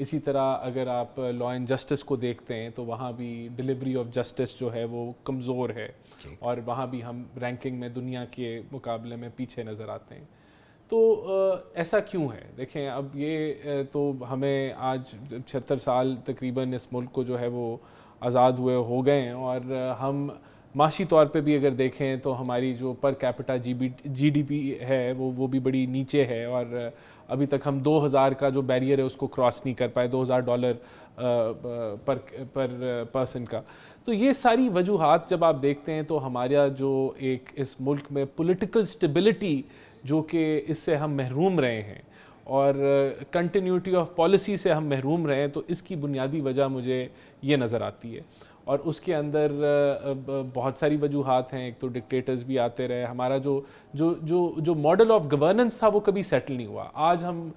اسی طرح اگر آپ لا اینڈ جسٹس کو دیکھتے ہیں تو وہاں بھی ڈلیوری آف جسٹس جو ہے وہ کمزور ہے اور وہاں بھی ہم رینکنگ میں دنیا کے مقابلے میں پیچھے نظر آتے ہیں. تو ایسا کیوں ہے؟ دیکھیں اب یہ تو ہمیں آج 76 سال تقریباً اس ملک کو جو ہے وہ آزاد ہوئے ہو گئے ہیں اور ہم معاشی طور پہ بھی اگر دیکھیں تو ہماری جو per capita G D P ہے وہ بھی بڑی نیچے ہے اور ابھی تک ہم 2000 کا جو بیریئر ہے اس کو کراس نہیں کر پائے, $2000 پر پرسن کا. تو یہ ساری وجوہات جب آپ دیکھتے ہیں تو ہمارا جو ایک اس ملک میں پولیٹیکل سٹیبلٹی جو کہ اس سے ہم محروم رہے ہیں اور کنٹینیوٹی آف پالیسی سے ہم محروم رہے ہیں, تو اس کی بنیادی وجہ مجھے یہ نظر آتی ہے. اور اس کے اندر بہت ساری وجوہات ہیں. ایک تو ڈکٹیٹرز بھی آتے رہے, ہمارا جو ماڈل آف گورننس تھا وہ کبھی سیٹل نہیں ہوا. آج ہم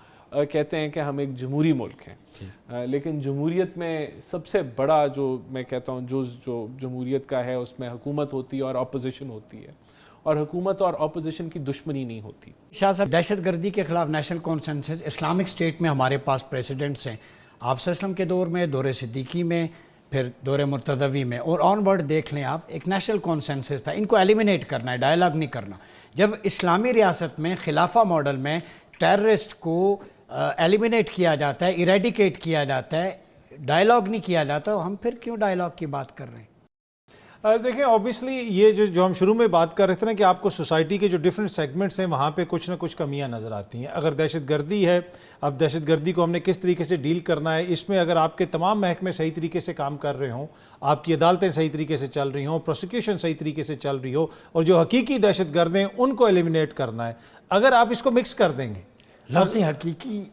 کہتے ہیں کہ ہم ایک جمہوری ملک ہیں, لیکن جمہوریت میں سب سے بڑا جو میں کہتا ہوں جو جمہوریت کا ہے اس میں حکومت ہوتی ہے اور اپوزیشن ہوتی ہے, اور حکومت اور اپوزیشن کی دشمنی نہیں ہوتی. شاہ صاحب, دہشت گردی کے خلاف نیشنل کانسنسس اسلامک اسٹیٹ میں ہمارے پاس پریسیڈنٹس ہیں, آپ صلی اللہ علیہ وسلم کے دور میں, دور صدیقی میں, پھر دور مرتضوی میں, اور آن ورڈ دیکھ لیں آپ, ایک نیشنل کانسنسس تھا. ان کو ایلیمینیٹ کرنا ہے, ڈائلاگ نہیں کرنا. جب اسلامی ریاست میں خلافہ ماڈل میں ٹیررسٹ کو ایلیمینیٹ کیا جاتا ہے, ایریڈیکیٹ کیا جاتا ہے, ڈائلاگ نہیں کیا جاتا, ہم پھر کیوں ڈائلاگ کی بات کر رہے ہیں؟ دیکھیں اوبیسلی یہ جو ہم شروع میں بات کر رہے تھے نا کہ آپ کو سوسائٹی کے جو ڈفرینٹ سیگمنٹس ہیں وہاں پہ کچھ نہ کچھ کمیاں نظر آتی ہیں. اگر دہشت گردی ہے, اب دہشت گردی کو ہم نے کس طریقے سے ڈیل کرنا ہے, اس میں اگر آپ کے تمام محکمے صحیح طریقے سے کام کر رہے ہوں, آپ کی عدالتیں صحیح طریقے سے چل رہی ہوں, پروسیکیوشن صحیح طریقے سے چل رہی ہو, اور جو حقیقی دہشت گرد ہیں ان کو ایلیمینیٹ کرنا ہے, اگر آپ اس کو مکس کر دیں گے, لفظ حقیقی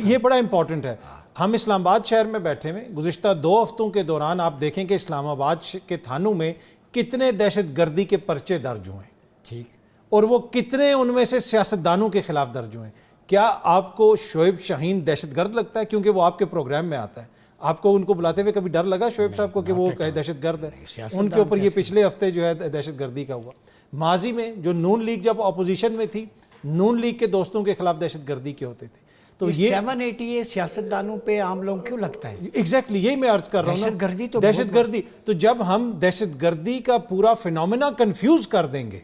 یہ بڑا امپورٹنٹ ہے. ہم اسلام آباد شہر میں بیٹھے ہوئے, گزشتہ 2 ہفتوں کے دوران آپ دیکھیں کہ اسلام آباد کے تھانوں میں کتنے دہشت گردی کے پرچے درج ہوئے ہیں, ٹھیک, اور وہ کتنے ان میں سے سیاستدانوں کے خلاف درج ہوئے ہیں. کیا آپ کو شعیب شاہین دہشت گرد لگتا ہے کیونکہ وہ آپ کے پروگرام میں آتا ہے؟ آپ کو ان کو بلاتے ہوئے کبھی ڈر لگا شعیب صاحب کو کہ وہ دہشت گرد ہے؟ ان کے اوپر یہ پچھلے ہفتے جو ہے دہشت گردی کا ہوا. ماضی میں جو نون لیگ جب اپوزیشن میں تھی, نون لیگ کے دوستوں کے خلاف دہشت گردی کے ہوتے تھے. تو یہ 780 سیاستدانوں پہ عام لوگ کیوں لگتا ہے؟ ایگزیکٹلی یہی میں عرض کر رہا ہوں. دہشت گردی تو جب ہم دہشت گردی کا پورا فینومینا کنفیوز کر دیں گے,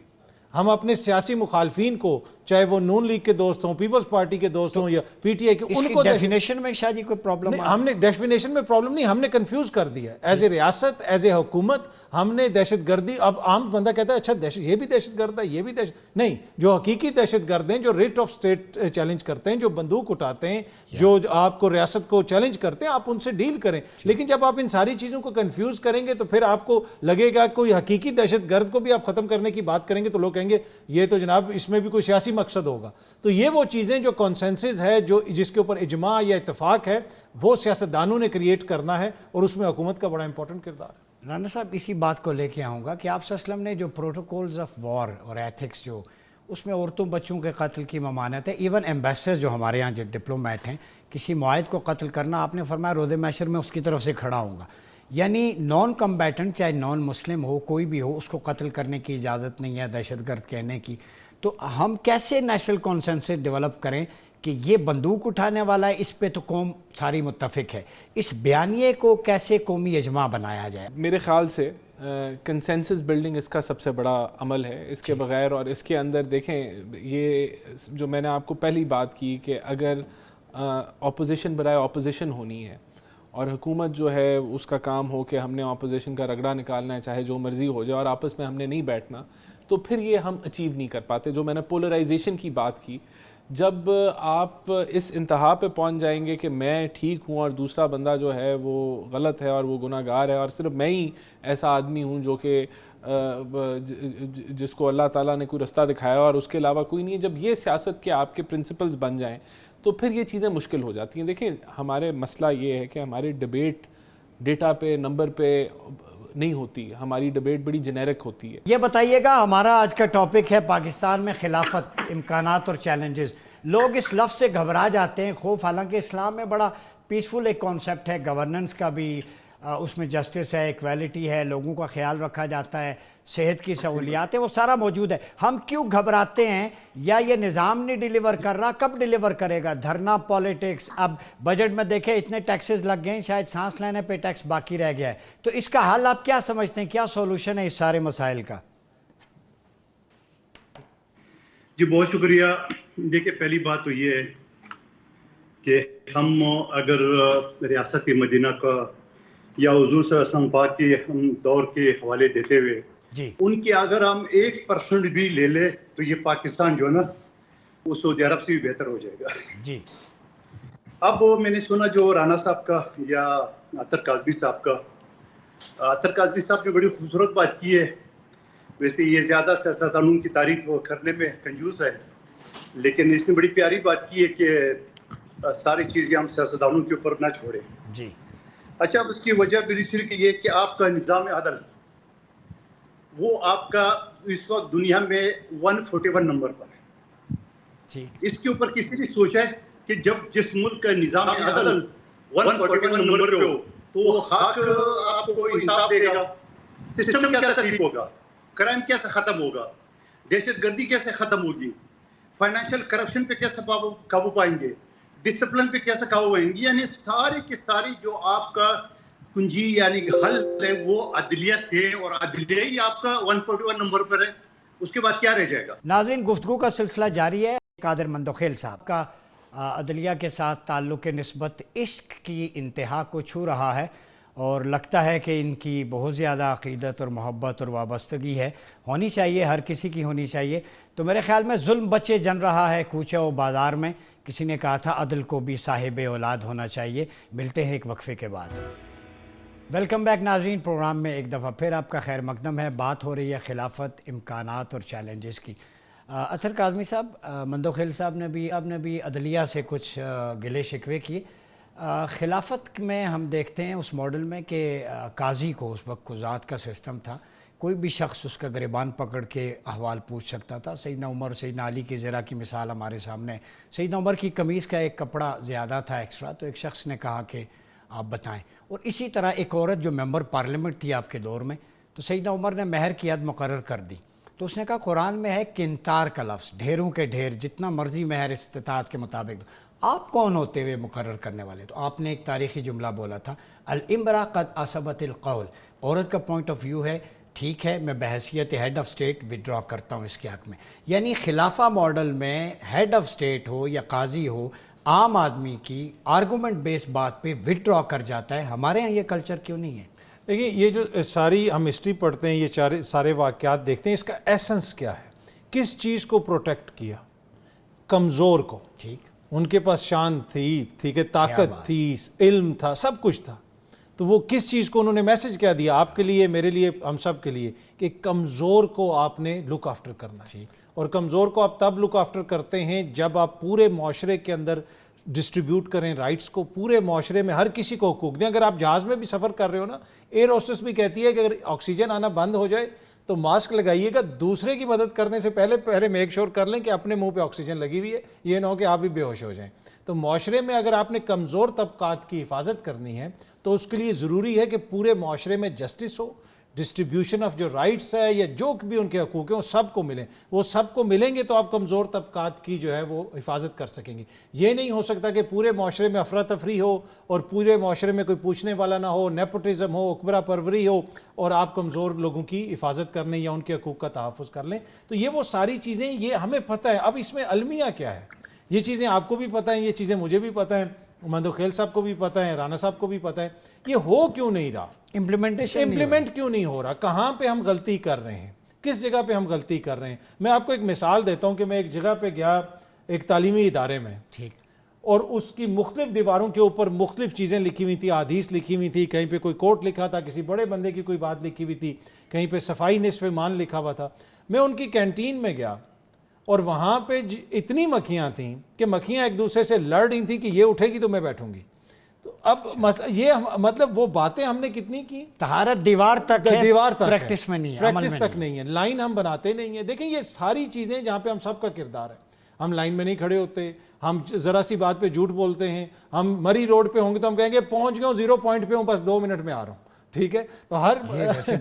ہم اپنے سیاسی مخالفین کو, چاہے وہ نون لیگ کے دوست ہوں, پیپلز پارٹی کے دوست ہوں یا پی ٹی آئی کے, ان کو ڈیفینیشن میں شاہ جی کوئی پرابلم؟ ہم نے ڈیفینیشن میں پرابلم نہیں, ہم نے کنفیوز کر دیا ایز اے ریاست, ایز اے حکومت. ہم نے دہشت گردی, اب عام بندہ کہتا ہے اچھا یہ بھی دہشت گرد ہے, یہ بھی دہشت نہیں. جو حقیقی دہشت گرد ہیں, جو ریٹ آف سٹیٹ چیلنج کرتے ہیں, جو بندوق اٹھاتے ہیں, جو آپ کو ریاست کو چیلنج کرتے ہیں, آپ ان سے ڈیل کریں. لیکن جب آپ ان ساری چیزوں کو کنفیوز کریں گے تو پھر آپ کو لگے گا کوئی حقیقی دہشت گرد کو بھی آپ ختم کرنے کی بات کریں گے تو لوگ کہیں گے یہ تو جناب اس میں بھی کوئی سیاسی مقصد ہوگا. تو یہ وہ چیزیں جو کنسنسس ہے, جو جس کے اوپر اجماع یا اتفاق ہے, وہ سیاستدانوں نے کریٹ کرنا ہے, اور اس میں حکومت کا بڑا امپورٹنٹ کردار ہے. رانا صاحب, اسی بات کو لے کے آؤں گا کہ آپ صلی اللہ علیہ وسلم نے جو پروٹوکولز آف وار اور ایتھکس, جو اس میں عورتوں بچوں کے قتل کی ممانعت ہے, ایون ایمبیسڈر جو ہمارے ہاں جو ڈپلومیٹ ہیں, کسی معاہد کو قتل کرنا, آپ نے فرمایا روز محشر میں اس کی طرف سے کھڑا ہوں گا. یعنی نان کمبیٹنٹ, چاہے نان مسلم ہو, کوئی بھی ہو, اس کو قتل کرنے کی اجازت نہیں ہے, دہشت گرد کہنے کی. تو ہم کیسے نیشنل کانسنسس ڈیولپ کریں کہ یہ بندوق اٹھانے والا ہے, اس پہ تو قوم ساری متفق ہے, اس بیانیے کو کیسے قومی اجماع بنایا جائے؟ میرے خیال سے کنسنسس بلڈنگ اس کا سب سے بڑا عمل ہے. اس کے بغیر, اور اس کے اندر دیکھیں, یہ جو میں نے آپ کو پہلی بات کی کہ اگر اپوزیشن برائے اپوزیشن ہونی ہے اور حکومت جو ہے اس کا کام ہو کہ ہم نے اپوزیشن کا رگڑا نکالنا ہے, چاہے جو مرضی ہو جائے, اور آپس میں ہم نے نہیں بیٹھنا, تو پھر یہ ہم اچیو نہیں کر پاتے. جو میں نے پولرائزیشن کی بات کی, جب آپ اس انتہا پہ پہنچ جائیں گے کہ میں ٹھیک ہوں اور دوسرا بندہ جو ہے وہ غلط ہے اور وہ گناہ گار ہے, اور صرف میں ہی ایسا آدمی ہوں جو کہ جس کو اللہ تعالیٰ نے کوئی رستہ دکھایا اور اس کے علاوہ کوئی نہیں ہے, جب یہ سیاست کے آپ کے پرنسپلز بن جائیں تو پھر یہ چیزیں مشکل ہو جاتی ہیں. دیکھیں, ہمارے مسئلہ یہ ہے کہ ہماری ڈیبیٹ ڈیٹا پہ, نمبر پہ نہیں ہوتی, ہماری ڈیبیٹ بڑی جنیرک ہوتی ہے. یہ بتائیے گا, ہمارا آج کا ٹاپک ہے پاکستان میں خلافت, امکانات اور چیلنجز. لوگ اس لفظ سے گھبرا جاتے ہیں, خوف, حالانکہ اسلام میں بڑا پیسفل ایک کانسیپٹ ہے گورننس کا بھی, اس میں جسٹس ہے, ایکویلٹی ہے, لوگوں کا خیال رکھا جاتا ہے, صحت کی سہولیات ہیں, وہ سارا موجود ہے. ہم کیوں گھبراتے ہیں؟ یا یہ نظام نہیں ڈیلیور کر رہا, کب ڈیلیور کرے گا؟ دھرنا پالیٹکس. اب بجٹ میں دیکھیں اتنے ٹیکسز لگ گئے ہیں, شاید سانس لینے پہ ٹیکس باقی رہ گیا ہے. تو اس کا حل آپ کیا سمجھتے ہیں, کیا سولوشن ہے اس سارے مسائل کا؟ جی بہت شکریہ. دیکھیں پہلی بات تو یہ ہے کہ ہم اگر ریاست مدینہ کا یا حضور صلی اللہ علیہ وسلم پاک کے ہم دور کے حوالے دیتے ہوئے جی ان کے اگر ہم 1% بھی لے لیں تو یہ پاکستان جو ہے نا وہ سعودی عرب سے بھی بہتر ہو جائے گا. جی اب میں نے سنا جو رانا صاحب کا یا اطہر کاظمی صاحب کا, اطہر کاظمی صاحب نے بڑی خوبصورت بات کی ہے. ویسے یہ زیادہ سیاستدانوں کی تعریف کرنے میں کنجوس ہے, لیکن اس نے بڑی پیاری بات کی ہے کہ ساری چیزیں ہم سیاستدانوں کے اوپر نہ چھوڑیں. جی اچھا, اس کی وجہ بھی صرف یہ کہ آپ کا نظام عدل وہ آپ کا اس وقت دنیا میں 141 نمبر پر ہے. ٹھیک. اس کے اوپر کسی نے سوچا ہے کہ جب جس ملک کا نظام عدل 141 نمبر پہ ہو تو وہ حق آپ کو انصاف دے گا, سسٹم کیسا ٹھیک ہوگا, کرائم کیسے ختم ہوگا, دہشت گردی کیسے ختم ہوگی, فائنینشیل کرپشن پہ کیسے قابو پائیں گے, ڈسپلن پہ کیسے قابو پائیں گے. یعنی ساری کی ساری جو آپ کا کنجی یعنی حل ہے وہ عدلیہ سے, اور عدلیہ ہی آپ کا 141 نمبر پر ہے. اس کے بعد کیا رہ جائے گا؟ ناظرین, گفتگو کا سلسلہ جاری ہے. قادر مندوخیل صاحب کا عدلیہ کے ساتھ تعلق کے نسبت عشق کی انتہا کو چھو رہا ہے, اور لگتا ہے کہ ان کی بہت زیادہ عقیدت اور محبت اور وابستگی ہے, ہونی چاہیے, ہر کسی کی ہونی چاہیے. تو میرے خیال میں ظلم بچے جن رہا ہے کوچہ و بازار میں. کسی نے کہا تھا عدل کو بھی صاحب اولاد ہونا چاہیے. ملتے ہیں ایک وقفے کے بعد. ویلکم بیک ناظرین, پروگرام میں ایک دفعہ پھر آپ کا خیر مقدم ہے. بات ہو رہی ہے خلافت, امکانات اور چیلنجز کی. اطہر کاظمی صاحب, مندوخیل صاحب نے بھی عدلیہ سے کچھ گلے شکوے کیے. خلافت میں ہم دیکھتے ہیں اس ماڈل میں کہ قاضی کو اس وقت قضات کا سسٹم تھا, کوئی بھی شخص اس کا گریبان پکڑ کے احوال پوچھ سکتا تھا. سیدنا عمر, سیدنا علی کی زرہ کی مثال ہمارے سامنے. سیدنا عمر کی قمیض کا ایک کپڑا زیادہ تھا ایکسٹرا, تو ایک شخص نے کہا کہ آپ بتائیں. اور اسی طرح ایک عورت جو ممبر پارلیمنٹ تھی آپ کے دور میں, تو سیدنا عمر نے مہر کی حد مقرر کر دی. تو اس نے کہا قرآن میں ہے قنطار کا لفظ, ڈھیروں کے ڈھیر, جتنا مرضی مہر استطاعت کے مطابق دو. آپ کون ہوتے ہوئے مقرر کرنے والے؟ تو آپ نے ایک تاریخی جملہ بولا تھا, الامرأ قد اصبت القول. عورت کا پوائنٹ آف ویو ہے, ٹھیک ہے میں بحیثیت ہیڈ آف سٹیٹ وڈرا کرتا ہوں اس کے حق میں. یعنی خلافہ ماڈل میں ہیڈ آف سٹیٹ ہو یا قاضی ہو, عام آدمی کی آرگومنٹ بیس بات پہ وڈرا کر جاتا ہے. ہمارے ہاں یہ کلچر کیوں نہیں ہے؟ دیکھیں, یہ جو ساری ہم ہسٹری پڑھتے ہیں, یہ سارے واقعات دیکھتے ہیں, اس کا ایسنس کیا ہے؟ کس چیز کو پروٹیکٹ کیا؟ کمزور کو. ٹھیک, ان کے پاس شان تھی, ٹھیک ہے, طاقت تھی, علم تھا, سب کچھ تھا. تو وہ کس چیز کو انہوں نے میسج کیا دیا آپ کے لیے, میرے لیے, ہم سب کے لیے, کہ کمزور کو آپ نے لک آفٹر کرنا ہے. اور کمزور کو آپ تب لک آفٹر کرتے ہیں جب آپ پورے معاشرے کے اندر ڈسٹریبیوٹ کریں رائٹس کو, پورے معاشرے میں ہر کسی کو حقوق دیں. اگر آپ جہاز میں بھی سفر کر رہے ہو نا, ایئر ہوسٹس بھی کہتی ہے کہ اگر آکسیجن آنا بند ہو جائے تو ماسک لگائیے گا, دوسرے کی مدد کرنے سے پہلے میک شور کر لیں کہ اپنے منہ پہ آکسیجن لگی ہوئی ہے, یہ نہ ہو کہ آپ بھی بے ہوش ہو جائیں. تو معاشرے میں اگر آپ نے کمزور طبقات کی حفاظت کرنی ہے تو اس کے لیے ضروری ہے کہ پورے معاشرے میں جسٹس ہو, ڈسٹریبیوشن آف جو رائٹس ہے یا جو بھی ان کے حقوق ہیں وہ سب کو ملیں. وہ سب کو ملیں گے تو آپ کمزور طبقات کی جو ہے وہ حفاظت کر سکیں گے. یہ نہیں ہو سکتا کہ پورے معاشرے میں افراتفری ہو اور پورے معاشرے میں کوئی پوچھنے والا نہ ہو, نیپوٹزم ہو, اکبرا پروری ہو, اور آپ کمزور لوگوں کی حفاظت کر لیں یا ان کے حقوق کا تحفظ کر لیں. تو یہ وہ ساری چیزیں یہ ہمیں پتہ ہے. اب اس میں المیہ کیا ہے, یہ چیزیں آپ کو بھی پتہ ہیں, یہ چیزیں مجھے بھی پتہ ہیں, مندوخیل صاحب کو بھی پتہ ہے, رانا صاحب کو بھی پتہ ہے. یہ ہو کیوں نہیں رہا؟ امپلیمنٹ کیوں نہیں ہو رہا؟ کہاں پہ ہم غلطی کر رہے ہیں, کس جگہ پہ ہم غلطی کر رہے ہیں؟ میں آپ کو ایک مثال دیتا ہوں کہ میں ایک جگہ پہ گیا, ایک تعلیمی ادارے میں, ٹھیک, اور اس کی مختلف دیواروں کے اوپر مختلف چیزیں لکھی ہوئی تھی, احادیث لکھی ہوئی تھی, کہیں پہ کوئی کوٹ لکھا تھا, کسی بڑے بندے کی کوئی بات لکھی ہوئی تھی, کہیں پہ صفائی نصف ایمان لکھا ہوا تھا. میں ان کی کینٹین میں گیا اور وہاں پہ اتنی مکھیاں تھیں کہ مکھیاں ایک دوسرے سے لڑ رہی تھیں کہ یہ اٹھے گی تو میں بیٹھوں گی. تو اب یہ مطلب وہ باتیں ہم نے کتنی کی, طہارت دیوار تک ہے, دیوار تک پریکٹس میں نہیں ہے, پریکٹس تک نہیں ہے, لائن ہم بناتے نہیں ہیں. دیکھیں یہ ساری چیزیں جہاں پہ ہم سب کا کردار ہے. ہم لائن میں نہیں کھڑے ہوتے, ہم ذرا سی بات پہ جھوٹ بولتے ہیں, ہم مری روڈ پہ ہوں گے تو ہم کہیں گے پہنچ گیا ہوں 0 پوائنٹ پہ ہوں, بس 2 منٹ میں آ رہا ہوں. ٹھیک ہے, تو ہر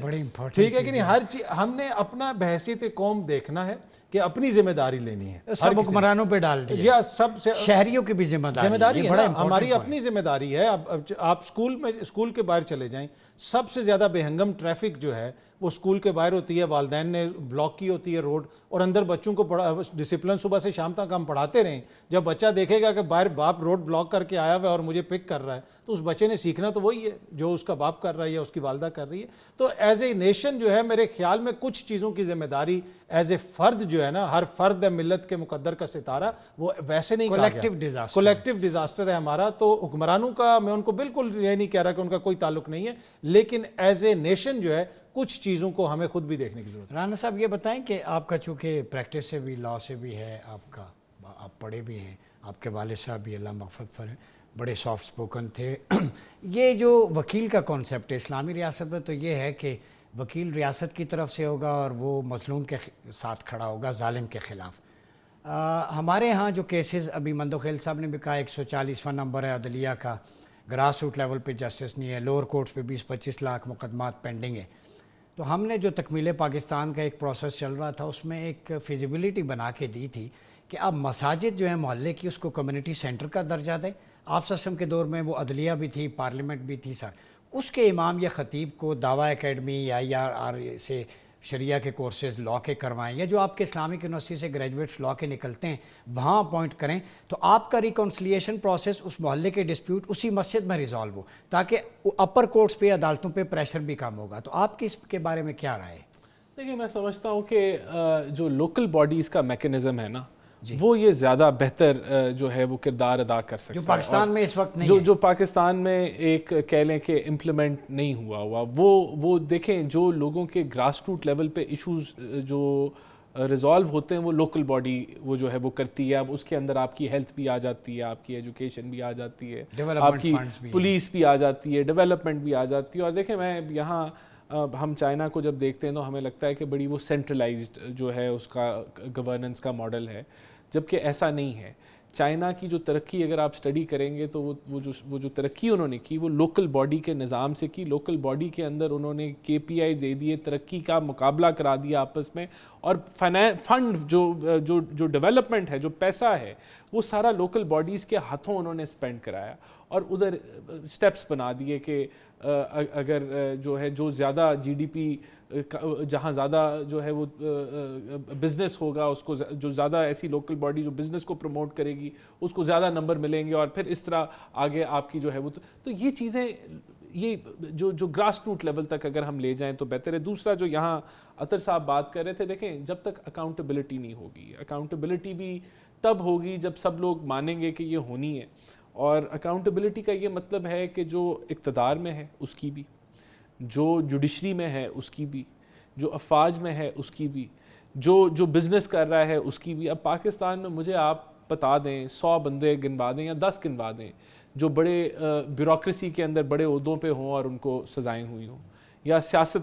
بڑی امپورٹنٹ ٹھیک ہے کہ نہیں, ہر چیز ہم نے اپنا بحیثیت قوم دیکھنا ہے کہ اپنی ذمہ داری لینی ہے, سب حکمرانوں پہ ڈال دیا, سب سے شہریوں کی بھی ذمہ داری ہے نا, ہماری اپنی ذمہ داری ہے. آپ اسکول کے باہر چلے جائیں, سب سے زیادہ بے ہنگم ٹریفک جو ہے وہ اسکول کے باہر ہوتی ہے, والدین نے بلاک کی ہوتی ہے روڈ, اور اندر بچوں کو ڈسپلن صبح سے شام تک ہم پڑھاتے رہیں. جب بچہ دیکھے گا کہ باہر باپ روڈ بلاک کر کے آیا ہوا ہے اور مجھے پک کر رہا ہے, تو اس بچے نے سیکھنا تو وہی ہے جو اس کا باپ کر رہا ہے یا اس کی والدہ کر رہی ہے. تو ایز اے نیشن جو ہے میرے خیال میں کچھ چیزوں کی ذمہ داری ایز اے فرد جو ہے نا, ہر فرد ہے ملت کے مقدر کا ستارہ, وہ ویسے نہیں کہا گیا, کولیکٹیو ڈیزاسٹر ہے ہمارا. تو حکمرانوں کا میں ان کو بالکل یہ نہیں کہہ رہا کہ ان کا کوئی تعلق نہیں ہے, لیکن ایز اے نیشن جو ہے کچھ چیزوں کو ہمیں خود بھی دیکھنے کی ضرورت ہے. رانا صاحب یہ بتائیں کہ آپ کا چونکہ پریکٹس سے بھی, لا سے بھی ہے, آپ پڑھے بھی ہیں, آپ کے والد صاحب بھی اللہ مغفرت فرمائے بڑے سافٹ سپوکن تھے. یہ جو وکیل کا کانسیپٹ ہے اسلامی ریاست میں, تو یہ ہے کہ وکیل ریاست کی طرف سے ہوگا اور وہ مظلوم کے ساتھ کھڑا ہوگا, ظالم کے خلاف. ہمارے ہاں جو کیسز ابھی مندوخیل صاحب نے بھی کہا 140واں نمبر ہے عدلیہ کا, گراس روٹ لیول پہ جسٹس نہیں ہے, لوور کورٹس پہ 20-25 لاکھ مقدمات پینڈنگ ہے. تو ہم نے جو تکمیل پاکستان کا ایک پروسیس چل رہا تھا, اس میں ایک فیزیبلٹی بنا کے دی تھی کہ اب مساجد جو ہے محلے کی, اس کو کمیونٹی سینٹر کا درجہ دیں. آپ سسٹم کے دور میں وہ عدلیہ بھی تھی, پارلیمنٹ بھی تھی سر, اس کے امام یا خطیب کو دعویٰ اکیڈمی یا IRR سے شریعہ کے کورسز لا کے کروائیں, یا جو آپ کے اسلامک یونیورسٹی سے گریجویٹس لا کے نکلتے ہیں وہاں اپوائنٹ کریں, تو آپ کا ریکنسلیشن پروسیس اس محلے کے ڈسپیوٹ اسی مسجد میں ریزالو ہو, تاکہ اپر کورٹس پہ عدالتوں پہ پریشر بھی کم ہوگا. تو آپ کی اس کے بارے میں کیا رائے ہے؟ دیکھیے میں سمجھتا ہوں کہ جو لوکل باڈیز کا میکنزم ہے نا, وہ یہ زیادہ بہتر جو ہے وہ کردار ادا کر سکتا ہے, جو پاکستان میں اس وقت نہیں ہے, جو پاکستان میں ایک کہہ لیں کہ امپلیمنٹ نہیں ہوا وہ دیکھیں جو لوگوں کے گراس روٹ لیول پہ ایشوز جو ریزالو ہوتے ہیں وہ لوکل باڈی وہ جو ہے وہ کرتی ہے. اب اس کے اندر آپ کی ہیلتھ بھی آ جاتی ہے, آپ کی ایجوکیشن بھی آ جاتی ہے, آپ کی پولیس بھی آ جاتی ہے, ڈیولپمنٹ بھی آ جاتی ہے. اور دیکھیں میں یہاں ہم چائنا کو جب دیکھتے ہیں تو ہمیں لگتا ہے کہ بڑی وہ سینٹرلائزڈ جو ہے اس کا گورننس کا ماڈل ہے, جبکہ ایسا نہیں ہے. چائنا کی جو ترقی اگر آپ سٹڈی کریں گے تو وہ جو ترقی انہوں نے کی وہ لوکل باڈی کے نظام سے کی. لوکل باڈی کے اندر انہوں نے KPI دے دیے, ترقی کا مقابلہ کرا دیا آپس میں, اور فنڈ جو ڈیولپمنٹ ہے, جو پیسہ ہے, وہ سارا لوکل باڈیز کے ہاتھوں انہوں نے اسپینڈ کرایا, اور ادھر سٹیپس بنا دیے کہ اگر جو ہے جو زیادہ GDP جہاں زیادہ جو ہے وہ بزنس ہوگا, اس کو جو زیادہ ایسی لوکل باڈی جو بزنس کو پروموٹ کرے گی اس کو زیادہ نمبر ملیں گے, اور پھر اس طرح آگے آپ کی جو ہے وہ تو یہ چیزیں یہ جو گراس روٹ لیول تک اگر ہم لے جائیں تو بہتر ہے. دوسرا جو یہاں عطر صاحب بات کر رہے تھے, دیکھیں جب تک اکاؤنٹیبلٹی نہیں ہوگی, اکاؤنٹیبلٹی بھی تب ہوگی جب سب لوگ مانیں گے کہ یہ ہونی ہے. اور اکاؤنٹیبلٹی کا یہ مطلب ہے کہ جو اقتدار میں ہے اس کی بھی, جو جوڈیشری میں ہے اس کی بھی, جو افواج میں ہے اس کی بھی, جو بزنس کر رہا ہے اس کی بھی. اب پاکستان میں مجھے آپ بتا دیں 100 بندے گنوا دیں یا 10 گنوا دیں جو بڑے بیوروکریسی کے اندر بڑے عہدوں پہ ہوں اور ان کو سزائیں ہوئی ہوں, یا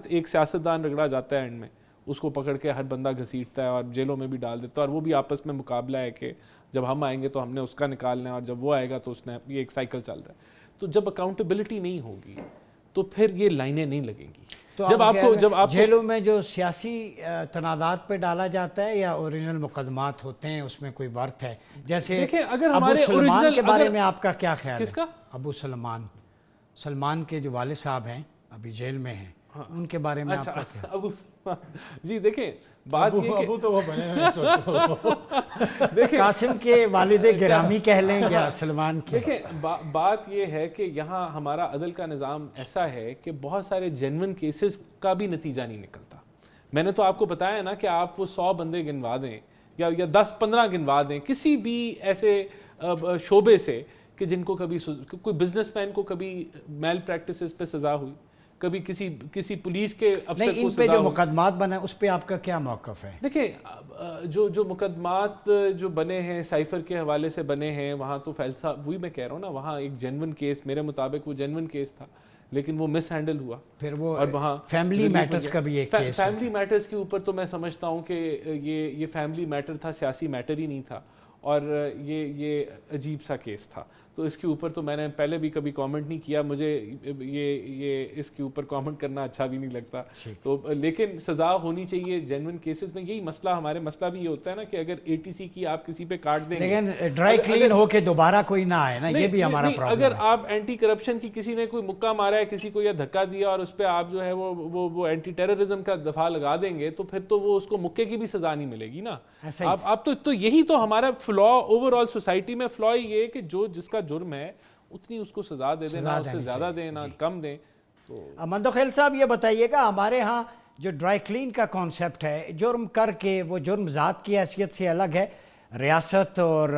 ایک سیاستدان رگڑا جاتا ہے اینڈ میں, اس کو پکڑ کے ہر بندہ گھسیٹتا ہے اور جیلوں میں بھی ڈال دیتا ہے, اور وہ بھی آپس میں مقابلہ ہے کہ جب ہم آئیں گے تو ہم نے اس کا نکالنا ہے, اور جب وہ آئے گا تو اس نے, یہ ایک سائیکل چل رہا ہے. تو جب اکاؤنٹیبلٹی نہیں ہوگی تو پھر یہ لائنیں نہیں لگیں گی. جب آپ جیلوں میں جو سیاسی تنازعات پہ ڈالا جاتا ہے یا اوریجنل مقدمات ہوتے ہیں اس میں کوئی ورتھ ہے؟ جیسے ابو سلمان کے بارے میں آپ کا کیا خیال ہے؟ کس کا؟ ابو سلمان کے جو والد صاحب ہیں ابھی جیل میں ہیں, ان کے بارے میں آپ کا کیا؟ ابو جی دیکھیں بات یہ کہ ابو تو وہ بنے ہیں قاسم کے والد گرامی کہہ لیں یا سلمان کے. دیکھیں بات یہ ہے کہ یہاں ہمارا عدل کا نظام ایسا ہے کہ بہت سارے جینون کیسز کا بھی نتیجہ نہیں نکلتا. میں نے تو آپ کو بتایا نا کہ آپ وہ 100 بندے گنوا دیں یا 10-15 گنوا دیں کسی بھی ایسے شعبے سے کہ جن کو کبھی کوئی بزنس مین کو کبھی میل پریکٹسز پہ سزا ہوئی, کبھی کسی پولیس کے افسر کو ان پہ جو مقدمات بنے اس پہ آپ کا کیا موقف ہے؟ دیکھیں جو مقدمات جو بنے ہیں سائفر کے حوالے سے بنے ہیں, وہاں تو فیصلہ وہی میں کہہ رہا ہوں نا, وہاں ایک جینون کیس میرے مطابق وہ جینون کیس تھا لیکن وہ مس ہینڈل ہوا. پھر وہ اور وہاں فیملی میٹرز کا بھی ایک کیس ہے. فیملی میٹرز کے اوپر تو میں سمجھتا ہوں کہ یہ فیملی میٹر تھا, سیاسی میٹر ہی نہیں تھا. اور یہ عجیب سا کیس تھا. تو اس کے اوپر تو میں نے پہلے بھی کبھی کامنٹ نہیں کیا, مجھے یہ اس کے اوپر کامنٹ کرنا اچھا بھی نہیں لگتا. تو لیکن سزا ہونی چاہیے جینوئن کیسز میں. یہی مسئلہ ہمارے مسئلہ بھی یہ ہوتا ہے نا کہ اگر ATC کی آپ کسی پہ کاٹ دیں گے, لیکن ڈرائی کلین ہو کے دوبارہ کوئی نہ آئے نا, یہ بھی ہمارا پرابلم ہے. اگر آپ اینٹی کرپشن کی کسی نے کوئی مکہ مارا ہے کسی کو یا دھکا دیا اور اس پہ آپ جو ہے وہ اینٹی ٹیررزم کا دفعہ لگا دیں گے تو پھر تو وہ اس کو مکے کی بھی سزا نہیں ملے گی نا. آپ تو یہی تو ہمارا فلا اوور آل سوسائٹی میں فلا یہ ہے کہ جو جس کا جرم ہے اتنی اس کو سزا دے دیں, نہ اس سے زیادہ دیں نہ کم دیں. تو مندوخیل صاحب یہ بتائیے گا, ہمارے ہاں جو ڈرائی کلین کا کانسیپٹ ہے, جرم کر کے وہ جرم ذات کی حیثیت سے الگ ہے, ریاست اور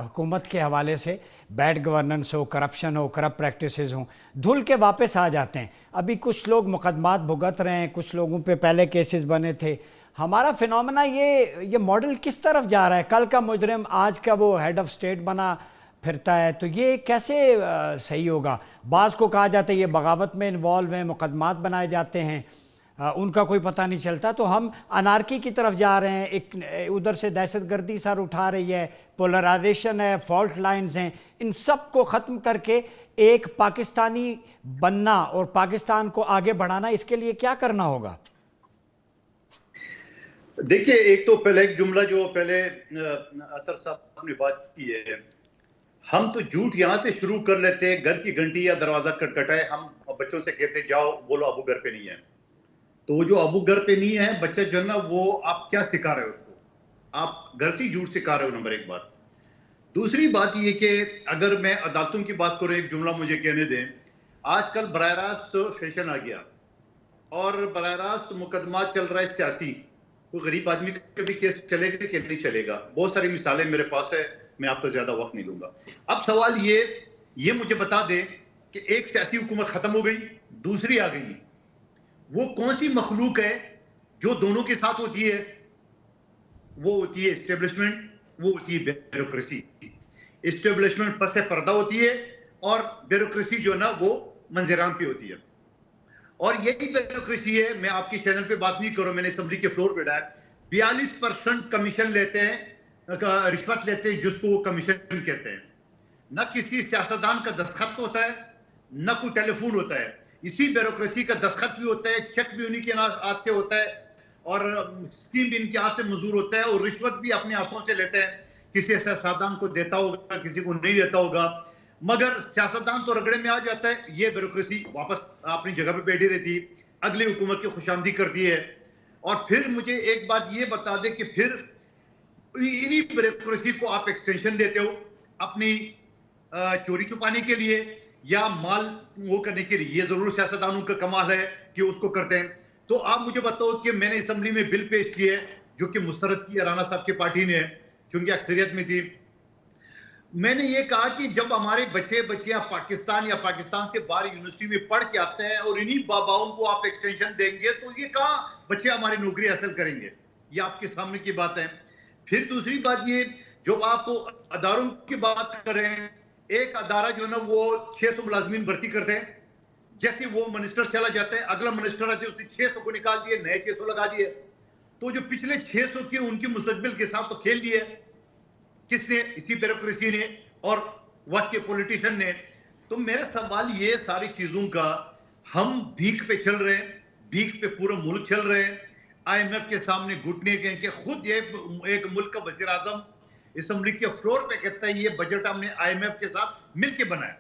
حکومت کے حوالے سے بیڈ گورننس ہو, کرپشن ہو, کرپٹ پریکٹسز ہوں, دھل کے واپس آ جاتے ہیں. ابھی کچھ لوگ مقدمات بھگت رہے ہیں, کچھ لوگوں پہ پہلے کیسز بنے تھے. ہمارا فنومنا یہ ماڈل کس طرف جا رہا ہے؟ کل کا مجرم آج کا وہ ہیڈ آف اسٹیٹ بنا پھرتا ہے, تو یہ کیسے صحیح ہوگا؟ بعض کو کہا جاتا ہے یہ بغاوت میں انوالو ہیں, مقدمات بنائے جاتے ہیں, ان کا کوئی پتہ نہیں چلتا. تو ہم انارکی کی طرف جا رہے ہیں, ایک ادھر سے دہشت گردی سر اٹھا رہی ہے, پولرائزیشن ہے, فالٹ لائنز ہیں, ان سب کو ختم کر کے ایک پاکستانی بننا اور پاکستان کو آگے بڑھانا, اس کے لیے کیا کرنا ہوگا؟ دیکھیے, ایک تو پہلے ایک جملہ جو پہلے عطر صاحب نے بات کی ہے, ہم تو جھوٹ یہاں سے شروع کر لیتے, گھر کی گھنٹی یا دروازہ کٹکھٹائے, ہم بچوں سے کہتے جاؤ بولو ابو گھر پہ نہیں ہے. تو وہ جو ابو گھر پہ نہیں ہے, بچہ جو ہے نا وہ آپ کیا سکھا رہے ہو اس کو؟ آپ گھر سے جھوٹ سکھا رہے ہو, نمبر ایک بات. دوسری بات یہ کہ اگر میں عدالتوں کی بات کروں, ایک جملہ مجھے کہنے دیں, آج کل براہ راست فیشن آ گیا اور براہ راست مقدمات چل رہا ہے سیاسی. کوئی غریب آدمی کا بھی کیس چلے گا کہ نہیں چلے گا؟ بہت ساری مثالیں میرے پاس ہے, میں آپ کو زیادہ وقت نہیں دوں گا. اب سوال یہ مجھے بتا دے کہ ایک سیاسی حکومت ختم ہو گئی, دوسری آ گئی, وہ کون سی مخلوق ہے جو دونوں کے ساتھ ہوتی ہے؟ وہ ہوتی ہے اسٹیبلشمنٹ, وہ ہوتی ہے بیوروکریسی. اسٹیبلشمنٹ پس پردہ ہوتی ہے اور بیوروکریسی جو نا وہ منظرعام پہ ہوتی ہے. اور یہی بیوروکریسی ہے, میں آپ کی چینل پہ بات نہیں کروں, میں نے اسمبلی کے فلور پہ ڈایا, 42% کمیشن لیتے ہیں, رشوت لیتے ہیں, جس کو وہ کمیشن کہتے ہیں. نہ کسی سیاستدان کا دستخط ہوتا ہے, نہ کوئی ٹیلی فون ہوتا ہے. اسی بیوروکریسی کا دستخط بھی ہوتا ہے, چیک بھی انہی کے ہاتھ سے ہوتا ہے, اور اسکیم بھی ان کے ہاتھ سے منظور ہوتا ہے, اور رشوت بھی اپنے ہاتھوں سے لیتے ہیں. کسی سیاستدان کو دیتا ہوگا, کسی کو نہیں دیتا ہوگا, مگر سیاستدان تو رگڑے میں آ جاتا ہے. یہ بیوروکریسی واپس اپنی جگہ پہ بیٹھی رہتی ہے, اگلی حکومت کی خوشامدی کرتی ہے. اور پھر مجھے ایک بات یہ بتا دے کہ پھر انہی بیوروکریسی کو آپ ایکسٹینشن دیتے ہو اپنی چوری چھپانے کے لیے یا مال وہ کرنے کے لیے. یہ ضرور سیاستدانوں کا کمال ہے کہ اس کو کرتے ہیں. تو آپ مجھے بتاؤ کہ میں نے اسمبلی میں بل پیش کیا ہے جو کہ مسترد کی رانا صاحب کی پارٹی نے, چونکہ اکثریت میں تھی. میں نے یہ کہا کہ جب ہمارے بچے بچیاں پاکستان یا پاکستان سے باہر یونیورسٹی میں پڑھ کے آتے ہیں اور انہی باباؤں کو آپ ایکسٹینشن دیں گے تو یہ کہاں بچے ہماری نوکری حاصل کریں گے؟ یہ آپ کے سامنے کی بات ہے. پھر دوسری بات یہ, جو آپ اداروں کی بات کر رہے ہیں, ایک ادارہ جو ہے نا وہ 600 ملازمین بھرتی کرتے ہیں, جیسے وہ منسٹر چلا جاتا ہے, اگلا منسٹر آتے ہیں, اس نے 600 کو نکال دیے, نئے 600 لگا دیے. تو جو پچھلے 600 کی ان کی مستقبل کے ساتھ تو کھیل دیے. کس نے؟ اسی بیوروکریسی نے اور وقت کے پولیٹیشن نے. تو میرا سوال یہ ساری چیزوں کا, ہم بھیک پہ چل رہے ہیں, بھیک پہ پورا ملک چل رہے ہیں. IMF کے سامنے گھٹنے کے خود یہ ایک ملک کا وزیر اعظم اسمبلی کے فلور پہ کہتا ہے یہ بجٹ ہم نے IMF کے ساتھ مل کے بنایا,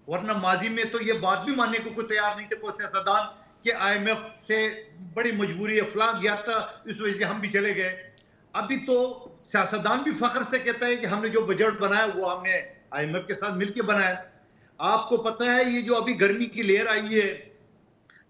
ورنہ ماضی میں تو یہ بات بھی ماننے کو کوئی تیار نہیں تھے کوئی سیاستدان کہ IMF سے بڑی مجبوری ہے, فلاں گیا تھا اس وجہ سے ہم بھی چلے گئے. ابھی تو سیاستدان بھی فخر سے کہتا ہے کہ ہم نے جو بجٹ بنایا وہ ہم نے IMF کے ساتھ مل کے بنایا. آپ کو پتہ ہے یہ جو ابھی گرمی کی لہر آئی ہے,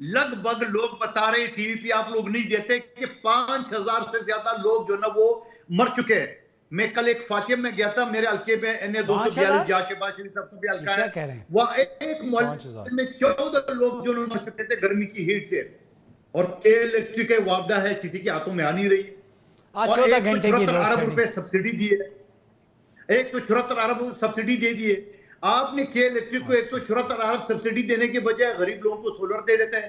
لگ بھگ لوگ بتا رہے, ٹی وی پہ آپ لوگ نہیں دیتے, کہ 5000 سے زیادہ لوگ جو نا وہ مر چکے ہیں. میں کل ایک فاتحہ میں گیا تھا, میرے حلقے میں NA-242 جہاں شہباز شریف صاحب کا بھی حلقہ ہے, وہ ایک محلے میں 14 لوگ جو مر چکے تھے گرمی کی ہیٹ سے. اور الیکٹرک وابدہ ہے, کسی کے ہاتھوں میں آ نہیں رہی. اور 174 ارب روپے سبسڈی دی ہے, 174 ارب سبسڈی دے دیے. آپ نے کے الیکٹرک کو 174 ارب سبسڈی دینے کے بجائے غریب لوگوں کو سولر دے دیتے ہیں.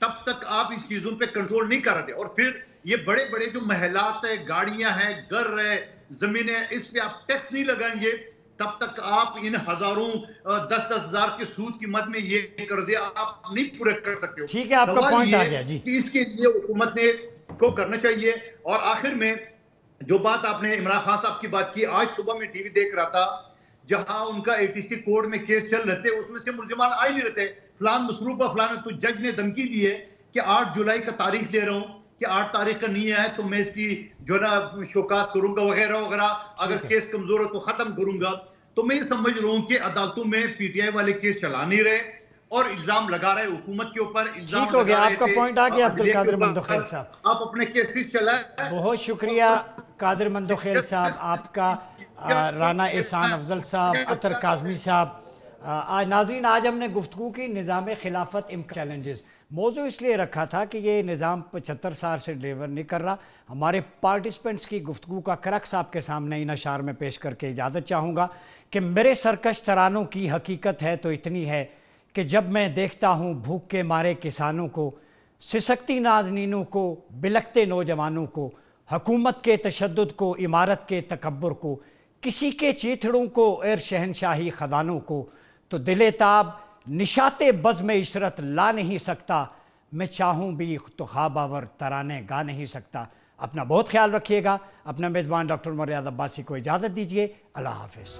تب تک آپ اس چیزوں پہ کنٹرول نہیں کر رہے. اور پھر یہ بڑے بڑے جو محلات ہیں, گاڑیاں ہیں, گھر ہے, زمینیں, اس پہ آپ ٹیکس نہیں لگائیں گے, تب تک آپ ان ہزاروں 10-10 ہزار کے سود کی مد میں یہ قرضے آپ نہیں پورے کر سکتے ہو. ٹھیک ہے, آپ کا پوائنٹ آ گیا. جی, کہ اس کے لیے حکومت نے کو کرنا چاہیے. اور آخر میں جو بات آپ نے عمران خان صاحب کی بات کی, آج صبح میں ٹی وی دیکھ رہا تھا, جہاں ان کا ATC کورٹ میں کیس چل رہے تھے, اس میں سے ملزمان آ ہی نہیں رہتے. فلان مصروف فلان, تو جج نے دھمکی دی ہے کہ 8 جولائی کا تاریخ دے رہا ہوں کہ 8 تاریخ کا نہیں ہے تو میں اس کی جو ہے نا شوکاز کروں گا وغیرہ وغیرہ, اگر کیس کمزور ہے تو ختم کروں گا. تو میں یہ سمجھ رہا ہوں کہ عدالتوں میں PTI والے کیس چلا نہیں رہے اور الزام لگا رہے حکومت کے اوپر. ٹھیک ہو گیا, آپ کا پوائنٹ آ گیا عبد القادر مندوخیل صاحب. آپ اپنے کیسز چلائیں. بہت شکریہ قادر مندوخیل صاحب آپ کا, رانا احسان افضل صاحب, عطر کاظمی صاحب. ناظرین, آج ہم نے گفتگو کی نظام خلافت چیلنجز. موضوع اس لیے رکھا تھا کہ یہ نظام 75 سال سے ڈیلیور نہیں کر رہا. ہمارے پارٹیسپنٹس کی گفتگو کا کرکس آپ کے سامنے ان اشعار میں پیش کر کے اجازت چاہوں گا کہ میرے سرکش ترانوں کی حقیقت ہے تو اتنی ہے کہ جب میں دیکھتا ہوں بھوک کے مارے کسانوں کو, سسکتی نازنینوں کو, بلکتے نوجوانوں کو, حکومت کے تشدد کو, عمارت کے تکبر کو, کسی کے چیتھڑوں کو اور شہنشاہی خزانوں کو, تو دل تاب نشاط بزم عشرت لا نہیں سکتا. میں چاہوں بھی تو خواب آور ترانے گا نہیں سکتا. اپنا بہت خیال رکھیے گا. اپنا میزبان ڈاکٹر مراد عباسی کو اجازت دیجیے. اللہ حافظ.